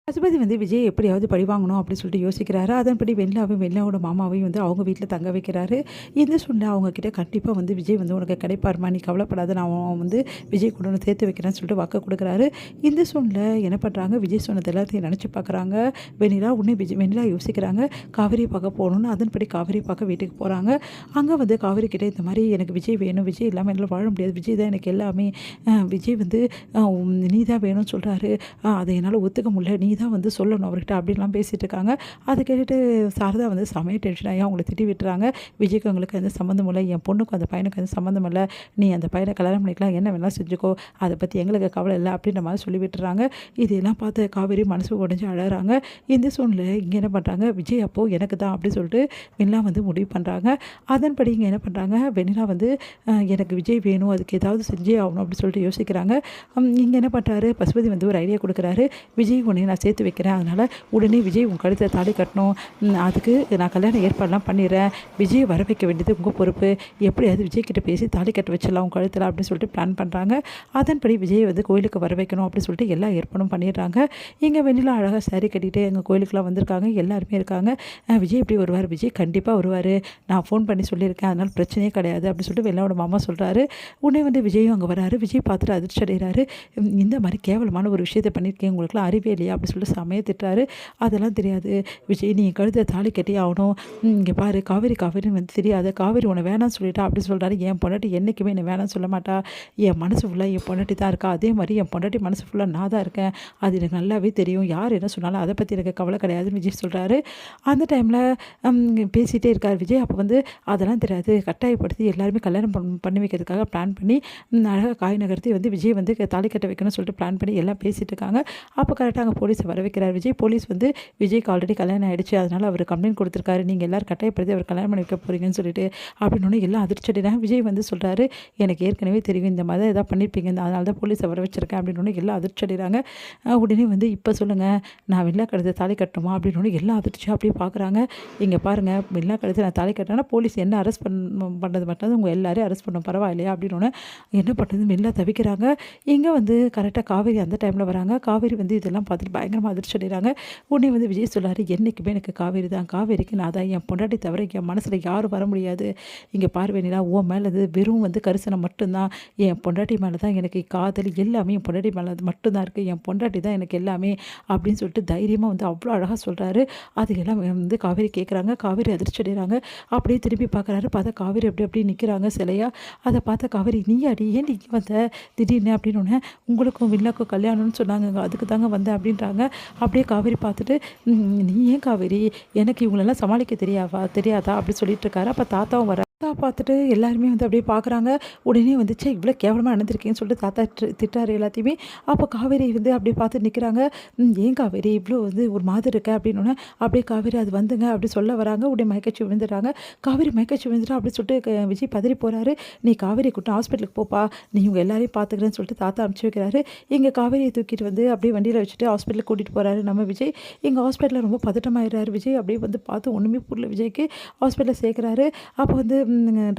பசுபதி வந்து விஜய் எப்படியாவது பழி வாங்கணும் அப்படின்னு சொல்லிட்டு யோசிக்கிறாரு. அதன்படி வெண்ணிலாவோட மாமாவையும் வந்து அவங்க வீட்டில் தங்க வைக்கிறாரு. இந்த சூழ்நிலை அவங்க கிட்ட கண்டிப்பாக வந்து விஜய் வந்து உனக்கு கிடைப்பாருமா, நீ கவலைப்படாத, நான் அவன் வந்து விஜய் கூட ஒன்று சேர்த்து வைக்கிறேன்னு சொல்லிட்டு வாக்கு கொடுக்குறாரு. இந்த சூழ்நிலை என்ன பண்ணுறாங்க, விஜய் சொன்னது எல்லாத்தையும் நினச்சி பார்க்குறாங்க. வெண்ணிலா யோசிக்கிறாங்க காவேரியை பார்க்க போகணுன்னு. அதன்படி காவேரியை பார்க்க வீட்டுக்கு போகிறாங்க. அங்கே வந்து காவேரி கிட்டே இந்த மாதிரி எனக்கு விஜய் வேணும், விஜய் இல்லாமல் என்னால் வாழ முடியாது, விஜய் தான் எனக்கு எல்லாமே, விஜய் வந்து நீ தான் வேணும்னு சொல்கிறாரு, அதை என்னால் ஒத்துக்க முடியல, நீ தான் வந்து சொல்லணும் அவர்கிட்ட அப்படின்லாம் பேசிகிட்டு இருக்காங்க. அதை கேட்டுட்டு சாரதா வந்து செமைய டென்ஷன் ஆகி அவங்கள திட்டி விட்டுறாங்க. விஜய்க்கு அவங்களுக்கு எந்த சம்மந்தம் இல்லை, என் பொண்ணுக்கும் அந்த பையனுக்கு எந்த சம்மந்தம் இல்லை, நீ அந்த பையனை கல்யாணம் பண்ணிக்கலாம், என்ன வேணாலும் செஞ்சுக்கோ, அதை பற்றி எங்களுக்கு கவலை இல்லை அப்படின்ற மாதிரி சொல்லி விட்டுறாங்க. இதெல்லாம் பார்த்து காவேரி மனசு உடஞ்சி அழகிறாங்க. இந்த சூழ்நிலை இங்கே என்ன பண்ணுறாங்க, விஜய் அப்போது எனக்கு தான் அப்படின்னு சொல்லிட்டு வெண்ணிலா வந்து முடிவு பண்ணுறாங்க. அதன்படி இங்கே என்ன பண்ணுறாங்க, வெண்ணிலா வந்து எனக்கு விஜய் வேணும், அதுக்கு ஏதாவது செஞ்சே ஆகணும் அப்படின்னு சொல்லிட்டு யோசிக்கிறாங்க. இங்கே என்ன பண்ணுறாரு, பசுபதி வந்து ஒரு ஐடியா கொடுக்குறாரு. விஜய் உடனே நான் சேர்த்து வைக்கிறேன், அதனால் உடனே விஜய் உங்கள் கழுத்தில் தாலி கட்டணும், அதுக்கு நான் கல்யாணம் ஏற்பாடெலாம் பண்ணிடுறேன், விஜய் வர வைக்க வேண்டியது உங்கள் பொறுப்பு, எப்படியாவது விஜய் கிட்ட பேசி தாலி கட்ட வச்சிடலாம் உங்கள் கழுத்தில் அப்படின்னு சொல்லிட்டு பிளான் பண்ணுறாங்க. அதன்படி விஜய் வந்து கோயிலுக்கு வர வைக்கணும் அப்படின்னு சொல்லிட்டு எல்லா ஏற்பாடும் பண்ணிடுறாங்க. இங்கே வெண்ணிலா அழகாக சாரி கட்டிட்டு எங்கள் கோயிலுக்குலாம் வந்திருக்காங்க, எல்லாருமே இருக்காங்க. விஜய் எப்படி வருவார், விஜய் கண்டிப்பாக வருவார், நான் ஃபோன் பண்ணி சொல்லியிருக்கேன், அதனால் பிரச்சனையே கிடையாது அப்படின்னு சொல்லிட்டு வெள்ளாவோட மாமா சொல்கிறாரு. உடனே வந்து விஜயும் அங்கே வராரு. விஜய் பார்த்துட்டு அதிர்ச்சி அடைகிறாரு. இந்த மாதிரி கேவலமான ஒரு விஷயத்தை பண்ணியிருக்கேன், உங்களுக்குலாம் அறிவே இல்லையா அப்படின்னு சொல்லிட்டு செமையை திட்டுறாரு. அதெல்லாம் தெரியாது விஜய், நீ கழுத்தை தாலி கட்டி ஆகணும், இங்கே பாரு காவேரின்னு வந்து தெரியாது, காவேரி உன்னை வேணாம்னு சொல்லிட்டா அப்படின்னு சொல்கிறாரு. என் பொண்டாட்டி என்றைக்குமே என்னை வேணாம்னு சொல்ல மாட்டா, என் மனசு ஃபுல்லாக என் பொண்டாட்டி தான் இருக்கா, அதே மாதிரி என் பொண்டாட்டி மனசு ஃபுல்லாக நான் தான் இருக்கேன், அது எனக்கு நல்லாவே தெரியும், யார் என்ன சொன்னாலும் அதை பற்றி எனக்கு கவலை கிடையாதுன்னு விஜய் சொல்கிறாரு. அந்த டைமில் பேசிகிட்டே இருக்கார் விஜய். அப்போ வந்து அதெல்லாம் தெரியாது, கட்டாயப்படுத்தி எல்லாருமே கல்யாணம் பண்ணி வைக்கிறதுக்காக பிளான் பண்ணி அழகாக காய் நகர்த்தி வந்து விஜய் வந்து தாலி கட்ட வைக்கணும்னு சொல்லிட்டு பிளான் பண்ணி எல்லாம் பேசிகிட்டு இருக்காங்க. அப்போ கரெக்டாக அங்கே போலீஸை வர வைக்கிறார் விஜய். போலீஸ் வந்து விஜய்க்கு ஆல்ரெடி கல்யாணம் ஆகிடுச்சு, அதனால் அவர் கம்ப்ளைண்ட் கொடுத்துருக்காரு, நீங்கள் எல்லோரும் கட்டாயப்படுத்தி அவர் கல்யாணம் பண்ணி வைக்க போகிறீங்கன்னு சொல்லிட்டு அப்படின்னு எல்லாம் அதிர்ச்சிடுறாங்க. விஜய் வந்து சொல்கிறாரு, எனக்கு ஏற்கனவே தெரியும் இந்த மாதிரி ஏதாவது பண்ணியிருப்பீங்க, அதனால தான் போலீஸை வர வச்சிருக்கேன் அப்படின்னு எல்லாம் அதிர்ச்சிடுறாங்க. உடனே வந்து இப்போ சொல்லுங்கள், நான் வெள்ளா கழுத்தை தாலி கட்டணுமா அப்படின்னு எல்லாம் அதிர்ச்சியாக அப்படியே பார்க்குறாங்க. இங்கே பாருங்கள், வெள்ளா கழுத்தை நான் தாலி கட்டினா போலீஸ் என்ன அரெஸ்ட் பண்ணது மட்டும் உங்கள் எல்லாரையும் அரெஸ்ட் பண்ண பரவாயில்லையா அப்படின்னு என்ன பண்ணுறது வெளில தவிக்கிறாங்க. இங்கே வந்து கரெக்டாக காவேரி அந்த டைமில் வராங்க. காவேரி வந்து இதெல்லாம் பார்த்துட்டு பயங்கரமாக அதிர்ச்சி அடைகிறாங்க. உடனே வந்து விஜய் சொல்லாரு, என்றைக்குமே எனக்கு காவேரி தான், காவேரிக்கு நான் தான், என் பொண்டாட்டி தவிர என் மனசில் யாரும் வர முடியாது, இங்கே பார்வையினா ஓ மேலே அது வெறும் வந்து கரிசனம் மட்டும்தான், என் பொண்டாட்டி மேலே தான் எனக்கு காதல் எல்லாமே, என் பொண்டாட்டி மேலே மட்டும்தான் இருக்குது, என் பொண்டாட்டி தான் எனக்கு எல்லாமே அப்படின்னு சொல்லிட்டு தைரியமாக வந்து அவ்வளோ அழகாக சொல்கிறாரு. அதுக்கெல்லாம் வந்து காவேரி கேட்குறாங்க. காவேரி அதிர்ச்சி அடைகிறாங்க. அப்படியே திரும்பி பார்க்குறாரு. பார்த்தா காவேரி அப்படி நிற்கிறாங்க சிலையாக. அதை பார்த்தா காவேரி, நீ அடி ஏன் நீ வந்த திடீர்னு அப்படின்னு, உங்களுக்கும் வில்லாக்கும் கல்யாணம்னு சொன்னாங்க, அதுக்கு தாங்க வந்தேன் அப்படின்றாங்க. அப்படியே காவேரி பார்த்துட்டு, நீ ஏன் காவேரி, எனக்கு இவங்களெல்லாம் சமாளிக்க தெரியாதா அப்படி சொல்லிட்டு இருக்காரு. அப்போ தாத்தாவும் வர பார்த்துட்டு எல்லாருமே வந்து அப்படியே பார்க்குறாங்க. உடனே வந்துச்சு, இவ்வளோ கேவலமாக நடந்திருக்கேன்னு சொல்லிட்டு தாத்தா திட்டாரு எல்லாத்தையுமே. அப்போ காவேரி வந்து அப்படியே பார்த்து நிற்கிறாங்க. ஏன் காவேரி இவ்வளோ வந்து ஒரு மாதிரி இருக்க அப்படின்னு அப்படியே காவேரி அது வந்துங்க அப்படி சொல்ல வராங்க. உடனே மயக்கச்சி விழுந்துடுறாங்க. காவேரி மயக்கச்சி விழுந்துட்டா அப்படி சொல்லிட்டு விஜய் பதறி போகிறாரு. நீ காவேரி கூட்டம் ஹாஸ்பிட்டலுக்கு போப்பா, நீ இவங்க எல்லாரையும் பார்த்துக்கிறேன்னு சொல்லிட்டு தாத்தா அனுப்பிச்சி வைக்கிறாரு. இங்கே காவேரியை தூக்கிட்டு வந்து அப்படியே வண்டியில் வச்சுட்டு ஹாஸ்பிட்டலுக்கு கூட்டிகிட்டு போகிறாரு நம்ம விஜய். எங்கள் ஹாஸ்பிட்டலில் ரொம்ப பதட்டமாயிடுறாரு விஜய். அப்படியே வந்து பார்த்து ஒன்றுமே புரியல விஜய்க்கு. ஹாஸ்பிட்டலில் சேர்க்குறாரு. அப்போ வந்து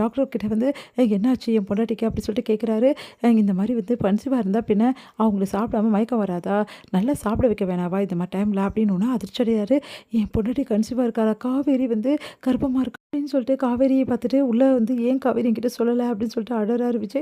டாக்டர்கிட்ட வந்து என்னாச்சு என் பொண்டாட்டிக்கு அப்படி சொல்லிட்டு கேட்குறாரு. இந்த மாதிரி வந்து கன்சீவாக இருந்தால் பின்ன அவங்களுக்கு சாப்பிடாம மயக்கம் வராதா, நல்லா சாப்பிட வைக்க வேணாவா இந்த மாதிரி டைமில் அப்படின்னு அதிர்ச்சி அடையாரு. என் பொண்டாட்டி கன்சீவாக இருக்காரா, காவேரி வந்து கர்ப்பமாக இருக்கா அப்படின்னு சொல்லிட்டு காவேரியை பார்த்துட்டு உள்ளே வந்து ஏன் காவேரி என்கிட்ட சொல்லலை அப்படின்னு சொல்லிட்டு அழறாரு விஜய்.